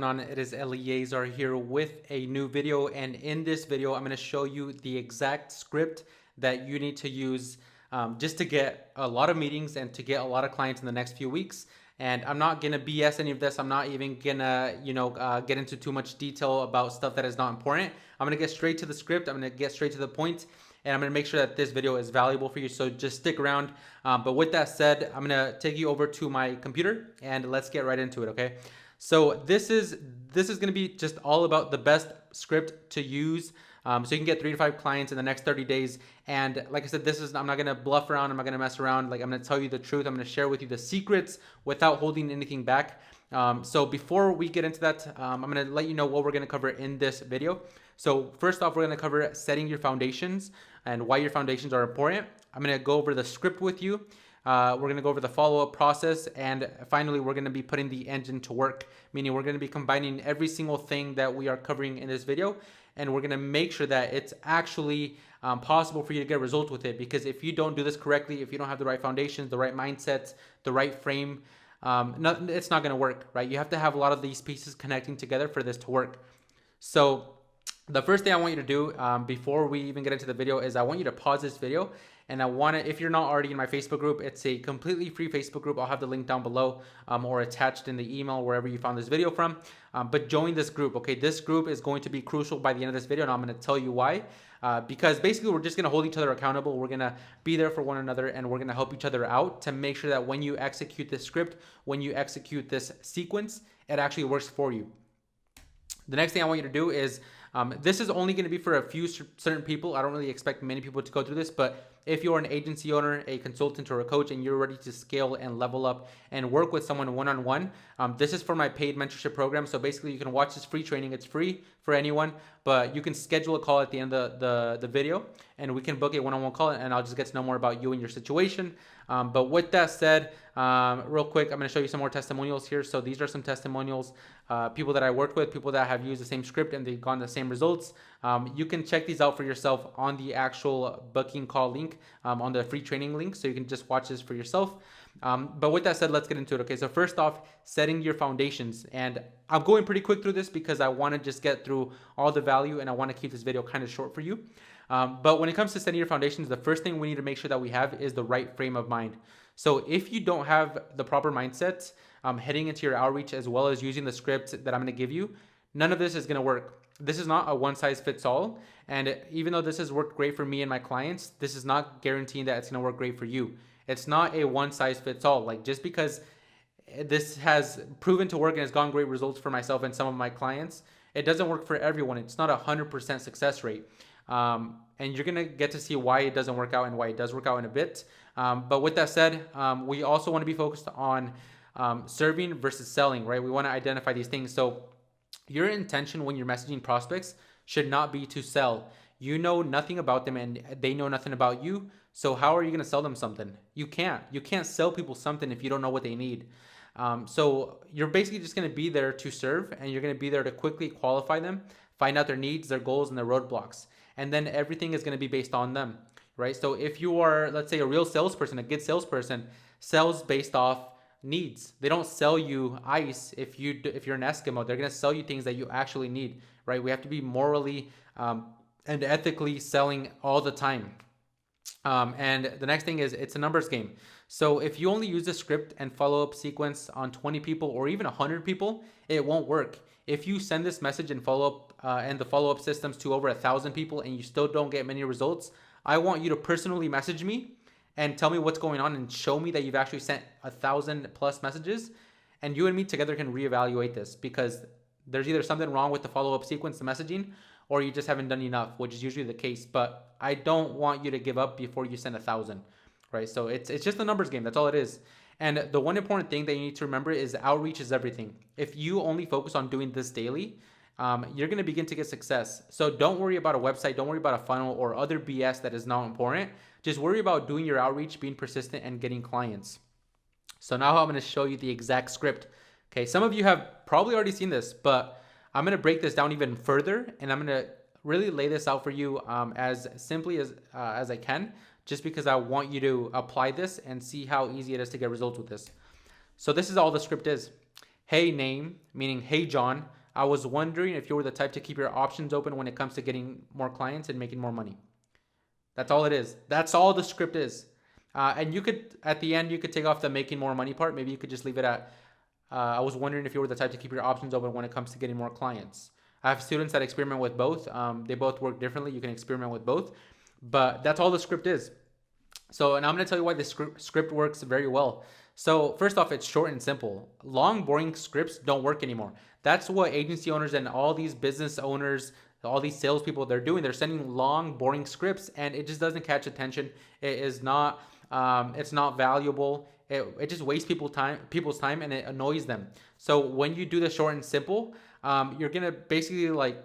going on? It is Eleazar here with a new video, and in this video I'm going to show you the exact script that you need to use just to get a lot of meetings and to get a lot of clients in the next few weeks. And I'm not going to BS any of this. I'm not even going to get into too much detail about stuff that is not important. I'm going to get straight to the script. I'm going to get straight to the point, and I'm going to make sure that this video is valuable for you, so just stick around. But with that said, I'm going to take you over to my computer and let's get right into it, okay? So this is going to be just all about the best script to use, so you can get 3 to 5 clients in the next 30 days. And like I said, I'm not going to bluff around. I'm not going to mess around. Like, I'm going to tell you the truth. I'm going to share with you the secrets without holding anything back. So before we get into that, I'm going to let you know what we're going to cover in this video. So first off, we're going to cover setting your foundations and why your foundations are important. I'm going to go over the script with you. We're going to go over the follow-up process, and finally we're going to be putting the engine to work, meaning we're going to be combining every single thing that we are covering in this video, and we're going to make sure that it's actually possible for you to get results with it. Because if you don't do this correctly, if you don't have the right foundations, the right mindsets, the right frame, it's not going to work, right? You have to have a lot of these pieces connecting together for this to work. So the first thing I want you to do before we even get into the video is I want you to pause this video, and I want to, if you're not already in my Facebook group, it's a completely free Facebook group. I'll have the link down below or attached in the email wherever you found this video from. But join this group, okay? This group is going to be crucial by the end of this video, and I'm going to tell you why. Because basically we're just going to hold each other accountable. We're going to be there for one another, and we're going to help each other out to make sure that when you execute this script, when you execute this sequence, it actually works for you. The next thing I want you to do is, this is only going to be for a few certain people. I don't really expect many people to go through this, but if you're an agency owner, a consultant, or a coach, and you're ready to scale and level up and work with someone one-on-one, this is for my paid mentorship program. So basically you can watch this free training. It's free for anyone, but you can schedule a call at the end of the video, and we can book a one-on-one call, and I'll just get to know more about you and your situation. But with that said, real quick, I'm going to show you some more testimonials here. So these are some testimonials, people that I worked with, people that have used the same script and they've gotten the same results. You can check these out for yourself on the actual booking call link, on the free training link, so you can just watch this for yourself. But with that said, let's get into it. Okay, so first off, setting your foundations. And I'm going pretty quick through this because I want to just get through all the value, and I want to keep this video kind of short for you. But when it comes to setting your foundations, the first thing we need to make sure that we have is the right frame of mind. So if you don't have the proper mindset heading into your outreach, as well as using the script that I'm going to give you, none of this is going to work. This is not a one-size-fits-all. And even though this has worked great for me and my clients, this is not guaranteeing that it's going to work great for you. It's not a one-size-fits-all. Like, just because this has proven to work and has gotten great results for myself and some of my clients, it doesn't work for everyone. It's not a 100% success rate. And you're going to get to see why it doesn't work out and why it does work out in a bit. But with that said, we also want to be focused on serving versus selling, right? We want to identify these things. So your intention when you're messaging prospects should not be to sell. You know nothing about them and they know nothing about you. So how are you going to sell them something? You can't sell people something if you don't know what they need. So you're basically just going to be there to serve, and you're going to be there to quickly qualify them, find out their needs, their goals, and their roadblocks. And then everything is going to be based on them, right? So if you are, let's say, a real salesperson, a good salesperson sells based off needs. They don't sell you ice if you're an Eskimo. They're going to sell you things that you actually need, right? We have to be morally and ethically selling all the time. And the next thing is, it's a numbers game. So if you only use the script and follow-up sequence on 20 people or even 100 people, it won't work. If you send this message and follow-up and the follow-up systems to over 1,000 people and you still don't get many results, I want you to personally message me and tell me what's going on and show me that you've actually sent 1,000+ messages, and you and me together can reevaluate this, because there's either something wrong with the follow-up sequence, the messaging, or you just haven't done enough, which is usually the case. But I don't want you to give up before you send 1,000, right? So it's just a numbers game. That's all it is. And the one important thing that you need to remember is outreach is everything. If you only focus on doing this daily, you're going to begin to get success. So don't worry about a website. Don't worry about a funnel or other BS that is not important. Just worry about doing your outreach, being persistent, and getting clients. So now I'm going to show you the exact script. Okay, some of you have probably already seen this, but I'm going to break this down even further, and I'm going to really lay this out for you as simply as I can, just because I want you to apply this and see how easy it is to get results with this. So this is all the script is. Hey name, meaning hey John, I was wondering if you were the type to keep your options open when it comes to getting more clients and making more money. That's all it is. That's all the script is. And you could, at the end, you could take off the making more money part. Maybe you could just leave it at, I was wondering if you were the type to keep your options open when it comes to getting more clients. I have students that experiment with both. They both work differently. You can experiment with both, but that's all the script is. So, and I'm going to tell you why the script works very well. So, first off, it's short and simple. Long, boring scripts don't work anymore. That's what agency owners and all these business owners, all these salespeople, they're doing. They're sending long, boring scripts, and it just doesn't catch attention. It is not. It's not valuable. It just wastes people's time, and it annoys them. So when you do the short and simple, you're gonna basically like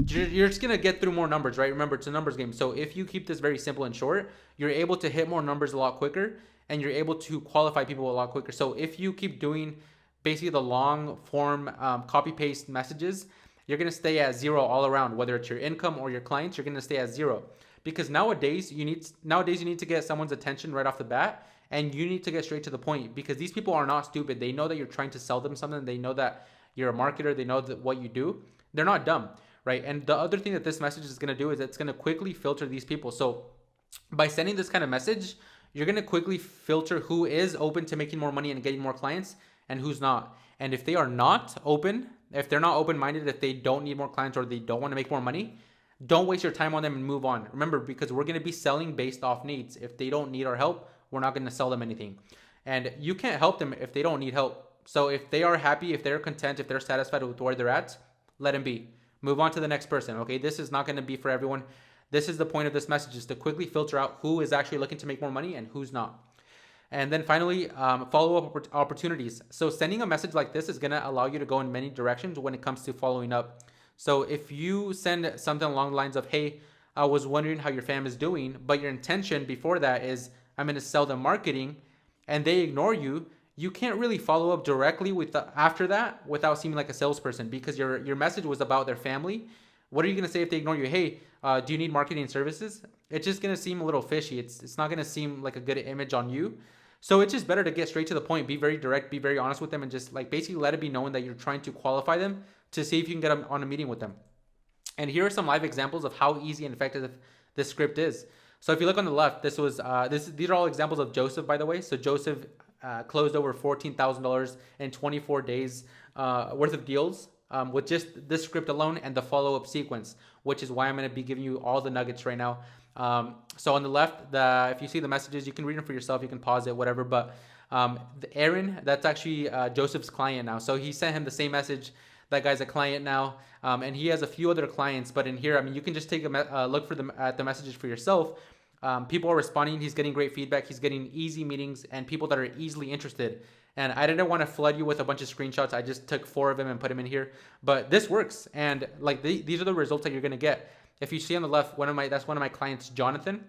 you're just gonna get through more numbers, right? Remember, it's a numbers game. So if you keep this very simple and short, you're able to hit more numbers a lot quicker, and you're able to qualify people a lot quicker. So if you keep doing basically the long form copy paste messages, you're gonna stay at zero all around. Whether it's your income or your clients, you're gonna stay at zero. Because nowadays you need to get someone's attention right off the bat, and you need to get straight to the point, because these people are not stupid. They know that you're trying to sell them something. They know that you're a marketer. They know that what you do. They're not dumb, right? And the other thing that this message is going to do is it's going to quickly filter these people. So by sending this kind of message, you're going to quickly filter who is open to making more money and getting more clients and who's not. And if they are not open, if they're not open-minded, if they don't need more clients or they don't want to make more money, don't waste your time on them and move on. Remember, because we're going to be selling based off needs. If they don't need our help, we're not going to sell them anything. And you can't help them if they don't need help. So if they are happy, if they're content, if they're satisfied with where they're at, let them be. Move on to the next person, okay? This is not going to be for everyone. This is the point of this message, is to quickly filter out who is actually looking to make more money and who's not. And then finally, follow-up opportunities. So sending a message like this is going to allow you to go in many directions when it comes to following up. So if you send something along the lines of, hey, I was wondering how your fam is doing, but your intention before that is, I'm going to sell them marketing, and they ignore you, you can't really follow up directly with after that without seeming like a salesperson, because your message was about their family. What are you going to say if they ignore you? Hey, do you need marketing services? It's just going to seem a little fishy. It's not going to seem like a good image on you. So it's just better to get straight to the point, be very direct, be very honest with them, and just like basically let it be known that you're trying to qualify them to see if you can get them on a meeting with them. And here are some live examples of how easy and effective this script is. So if you look on the left, these are all examples of Joseph, by the way. So Joseph closed over $14,000 in 24 days worth of deals with just this script alone and the follow-up sequence, which is why I'm going to be giving you all the nuggets right now. So on the left, if you see the messages, you can read them for yourself. You can pause it, whatever. But Aaron, that's actually Joseph's client now. So he sent him the same message. That guy's a client now, and he has a few other clients. But in here, I mean, you can just take a look at the messages for yourself. People are responding. He's getting great feedback. He's getting easy meetings and people that are easily interested. And I didn't want to flood you with a bunch of screenshots. I just took 4 of them and put them in here. But this works, and like these are the results that you're gonna get. If you see on the left, that's one of my clients, Jonathan.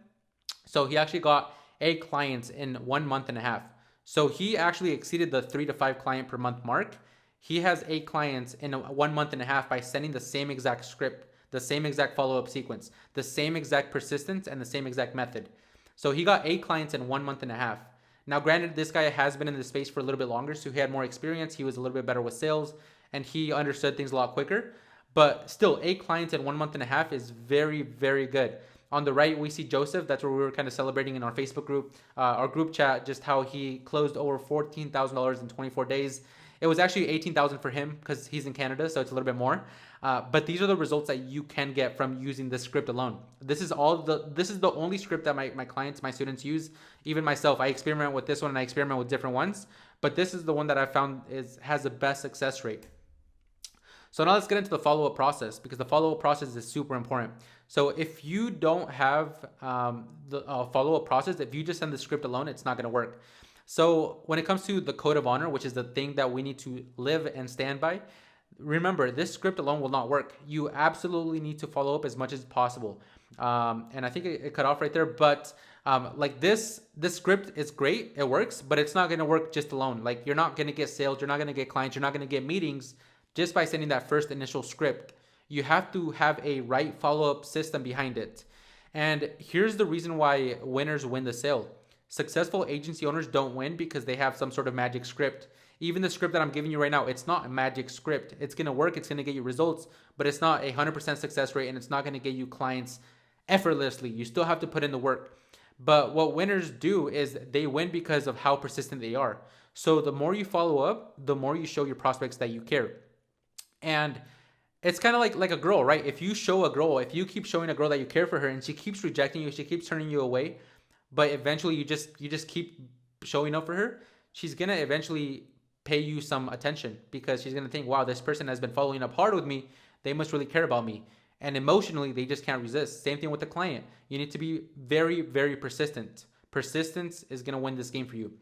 So he actually got 8 clients in 1 month and a half. So he actually exceeded the 3 to 5 client per month mark. He has 8 clients in 1 month and a half by sending the same exact script, the same exact follow-up sequence, the same exact persistence, and the same exact method. So he got 8 clients in 1 month and a half. Now, granted, this guy has been in the space for a little bit longer, so he had more experience. He was a little bit better with sales, and he understood things a lot quicker. But still, 8 clients in 1 month and a half is very, very good. On the right, we see Joseph. That's where we were kind of celebrating in our Facebook group, our group chat, just how he closed over $14,000 in 24 days. It was actually $18,000 for him because he's in Canada, so it's a little bit more. But these are the results that you can get from using this script alone. This is the only script that my clients, my students use. Even myself, I experiment with this one and I experiment with different ones. But this is the one that I found has the best success rate. So now let's get into the follow-up process, because the follow-up process is super important. So if you don't have the follow-up process, if you just send the script alone, it's not going to work. So when it comes to the code of honor, which is the thing that we need to live and stand by, remember, this script alone will not work. You absolutely need to follow up as much as possible. And I think it cut off right there, but like this script is great. It works, but it's not going to work just alone. Like, you're not going to get sales. You're not going to get clients. You're not going to get meetings just by sending that first initial script. You have to have a right follow-up system behind it. And here's the reason why winners win the sale. Successful agency owners don't win because they have some sort of magic script. Even the script that I'm giving you right now, it's not a magic script. It's going to work. It's going to get you results, but it's not a 100% success rate, and it's not going to get you clients effortlessly. You still have to put in the work. But what winners do is they win because of how persistent they are. So the more you follow up, the more you show your prospects that you care. And it's kind of like a girl, right? If you show a girl, if you keep showing a girl that you care for her and she keeps rejecting you, she keeps turning you away, but eventually you just keep showing up for her, she's going to eventually pay you some attention because she's going to think, wow, this person has been following up hard with me. They must really care about me. And emotionally, they just can't resist. Same thing with the client. You need to be very, very persistent. Persistence is going to win this game for you.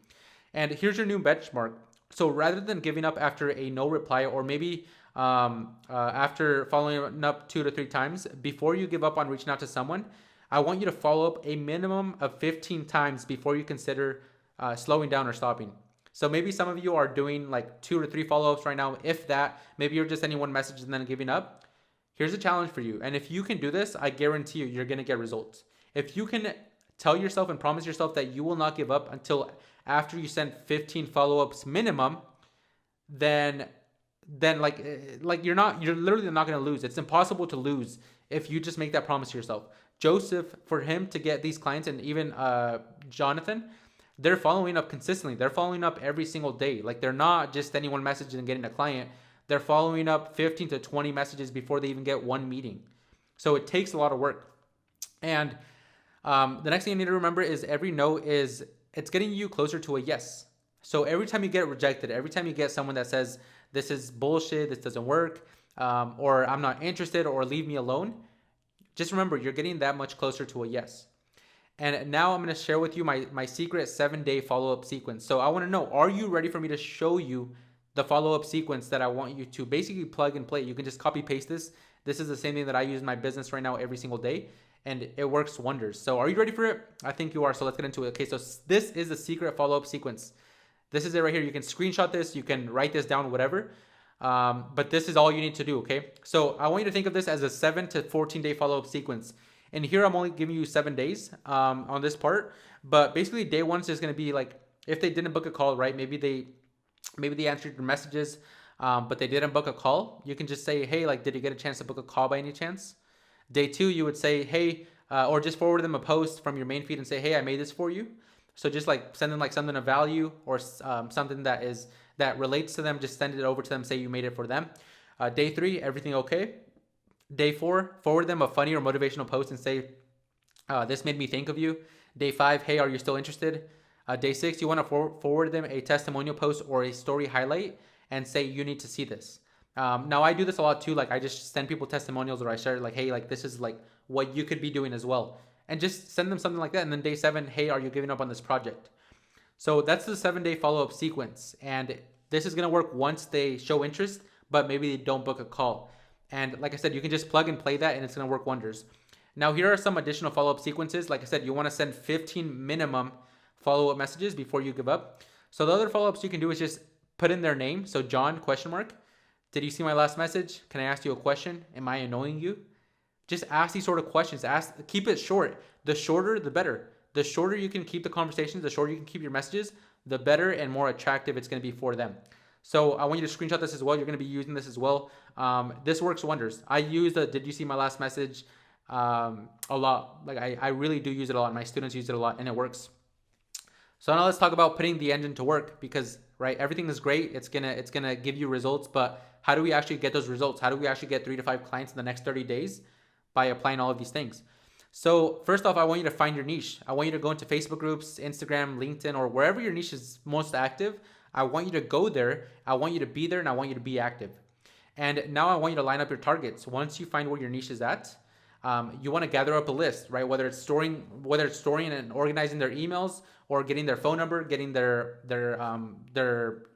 And here's your new benchmark. So rather than giving up after a no reply, or maybe after following up 2 to 3 times, before you give up on reaching out to someone, I want you to follow up a minimum of 15 times before you consider slowing down or stopping. So maybe some of you are doing like 2 to 3 follow-ups right now, if that. Maybe you're just sending one message and then giving up. Here's a challenge for you. And if you can do this, I guarantee you, you're going to get results. If you can tell yourself and promise yourself that you will not give up until after you send 15 follow-ups minimum, then you're literally not going to lose. It's impossible to lose if you just make that promise to yourself. Joseph, for him to get these clients, and even Jonathan, they're following up consistently. They're following up every single day. Like, they're not just sending one message and getting a client. They're following up 15 to 20 messages before they even get one meeting. So it takes a lot of work. And the next thing you need to remember is every no it's getting you closer to a yes. So every time you get rejected, every time you get someone that says, this is bullshit, this doesn't work, or I'm not interested, or leave me alone, just remember, you're getting that much closer to a yes. And now I'm going to share with you my secret 7-day follow-up sequence. So I want to know, are you ready for me to show you the follow-up sequence that I want you to basically plug and play? You can just copy paste this. This is the same thing that I use in my business right now every single day, and it works wonders. So are you ready for it? I think you are. So let's get into it. Okay, so this is the secret follow-up sequence. This is it right here. You can screenshot this. You can write this down, whatever. But this is all you need to do, okay? So I want you to think of this as a 7 to 14-day follow-up sequence. And here I'm only giving you 7 days on this part. But basically, day 1 is just going to be like, if they didn't book a call, right? Maybe they answered your messages, but they didn't book a call. You can just say, hey, like, did you get a chance to book a call by any chance? Day 2, you would say, hey, or just forward them a post from your main feed and say, hey, I made this for you. So just like send them like something of value, or something that relates to them. Just send it over to them. Say you made it for them. Day 3, everything okay. Day 4, forward them a funny or motivational post and say, this made me think of you. Day 5, hey, are you still interested? Day 6, you want to forward them a testimonial post or a story highlight and say, you need to see this. Now I do this a lot too. Like, I just send people testimonials, or I share like, hey, like, this is like what you could be doing as well. And just send them something like that. And then day 7, hey, are you giving up on this project? So that's the 7-day follow-up sequence. And this is going to work once they show interest, but maybe they don't book a call. And like I said, you can just plug and play that, and it's going to work wonders. Now, here are some additional follow-up sequences. Like I said, you want to send 15 minimum follow-up messages before you give up. So the other follow-ups you can do is just put in their name. So John, ? Did you see my last message? Can I ask you a question? Am I annoying you? Just ask these sort of questions. Keep it short. The shorter, the better. The shorter you can keep the conversations, the shorter you can keep your messages, the better and more attractive it's going to be for them. So I want you to screenshot this as well. You're going to be using this as well. This works wonders. I use the did you see my last message a lot. Like, I really do use it a lot. My students use it a lot, and it works. So now let's talk about putting the engine to work, because right, everything is great. It's gonna give you results, but how do we actually get those results? How do we actually get 3 to 5 clients in the next 30 days? By applying all of these things. So first off, I want you to find your niche. I want you to go into Facebook groups, Instagram, LinkedIn, or wherever your niche is most active. I want you to go there. I want you to be there, and I want you to be active. And now I want you to line up your targets. Once you find where your niche is at, you want to gather up a list, right? Whether it's storing and organizing their emails, or getting their phone number, getting their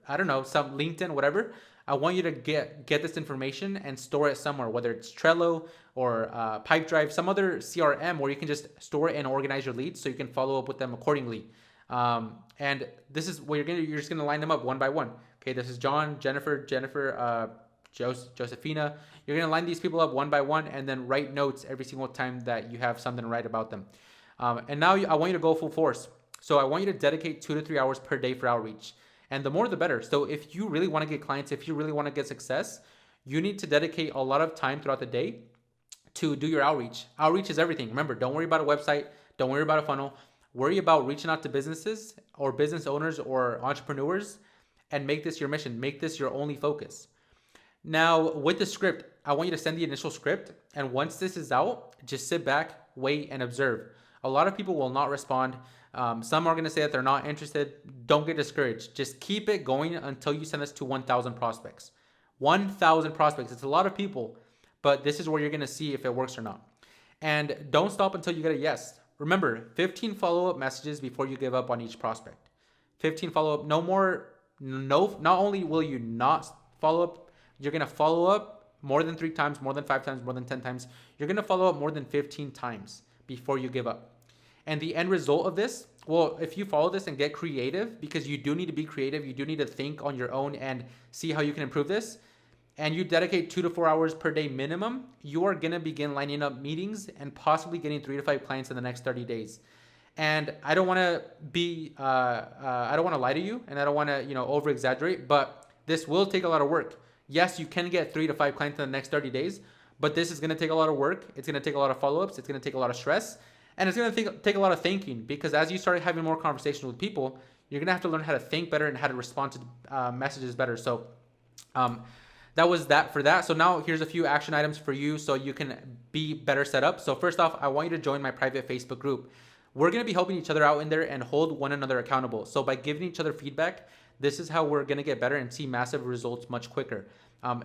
I don't know, some LinkedIn, whatever. I want you to get this information and store it somewhere, whether it's Trello or Pipedrive, some other CRM where you can just store and organize your leads so you can follow up with them accordingly. And this is what you're just gonna line them up one by one. Okay, this is John, Jennifer, Josephina. You're gonna line these people up one by one, and then write notes every single time that you have something to write about them. And now I want you to go full force. So I want you to dedicate 2 to 3 hours per day for outreach. And the more the better. So if you really want to get clients, if you really want to get success, you need to dedicate a lot of time throughout the day to do your outreach. Outreach is everything. Remember, don't worry about a website, don't worry about a funnel. Worry about reaching out to businesses or business owners or entrepreneurs and make this your mission. Make this your only focus. Now, with the script, I want you to send the initial script. And once this is out, just sit back, wait, and observe. A lot of people will not respond. Some are going to say that they're not interested. Don't get discouraged. Just keep it going until you send this to 1,000 prospects. 1,000 prospects. It's a lot of people, but this is where you're going to see if it works or not. And don't stop until you get a yes. Remember, 15 follow-up messages before you give up on each prospect. 15 follow-up, no more, no, not only will you not follow up, you're going to follow up more than 3 times, more than 5 times, more than 10 times. You're going to follow up more than 15 times before you give up. And the end result of this, well, if you follow this and get creative, because you do need to be creative, you do need to think on your own and see how you can improve this, and you dedicate 2 to 4 hours per day minimum, you are going to begin lining up meetings and possibly getting 3 to 5 clients in the next 30 days. And I don't want to be, I don't want to lie to you, and I don't want to, over exaggerate, but this will take a lot of work. Yes, you can get 3 to 5 clients in the next 30 days, but this is going to take a lot of work. It's going to take a lot of follow-ups. It's going to take a lot of stress, and it's going to take a lot of thinking, because as you start having more conversations with people, you're going to have to learn how to think better and how to respond to messages better. So, that was that for that. So now here's a few action items for you so you can be better set up. So first off, I want you to join my private Facebook group. We're going to be helping each other out in there and hold one another accountable. So by giving each other feedback, this is how we're going to get better and see massive results much quicker.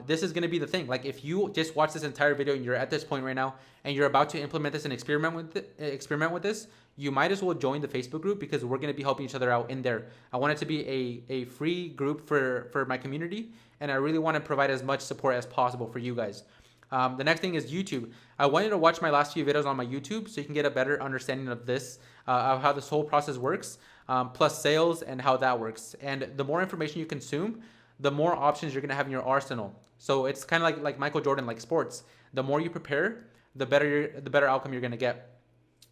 This is going to be the thing. Like if you just watch this entire video and you're at this point right now and you're about to implement this and experiment with this, you might as well join the Facebook group, because we're going to be helping each other out in there. I want it to be a free group for my community, and I really want to provide as much support as possible for you guys. The next thing is YouTube. I want you to watch my last few videos on my YouTube so you can get a better understanding of this, of how this whole process works, plus sales and how that works. And the more information you consume, the more options you're going to have in your arsenal. So it's kind of like Michael Jordan, like sports. The more you prepare, the better outcome you're going to get.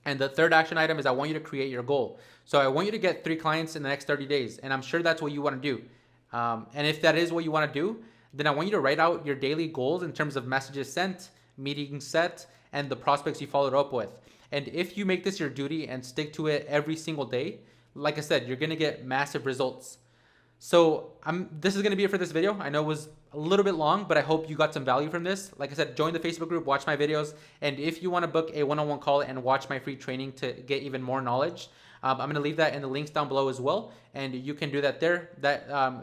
And the third action item is I want you to create your goal. So I want you to get 3 clients in the next 30 days. And I'm sure that's what you want to do. And if that is what you want to do, then I want you to write out your daily goals in terms of messages sent, meetings set, and the prospects you followed up with. And if you make this your duty and stick to it every single day, like I said, you're going to get massive results. So this is going to be it for this video. I know it was a little bit long, but I hope you got some value from this. Like I said, join the Facebook group, watch my videos. And if you want to book a one-on-one call and watch my free training to get even more knowledge, I'm going to leave that in the links down below as well. And you can do that there.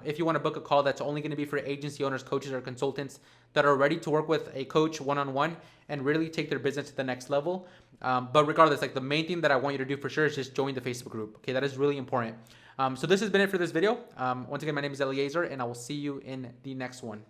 If you want to book a call, that's only going to be for agency owners, coaches, or consultants that are ready to work with a coach one-on-one and really take their business to the next level. But regardless, like the main thing that I want you to do for sure is just join the Facebook group. Okay, that is really important. So this has been it for this video. Once again, my name is Eliezer, and I will see you in the next one.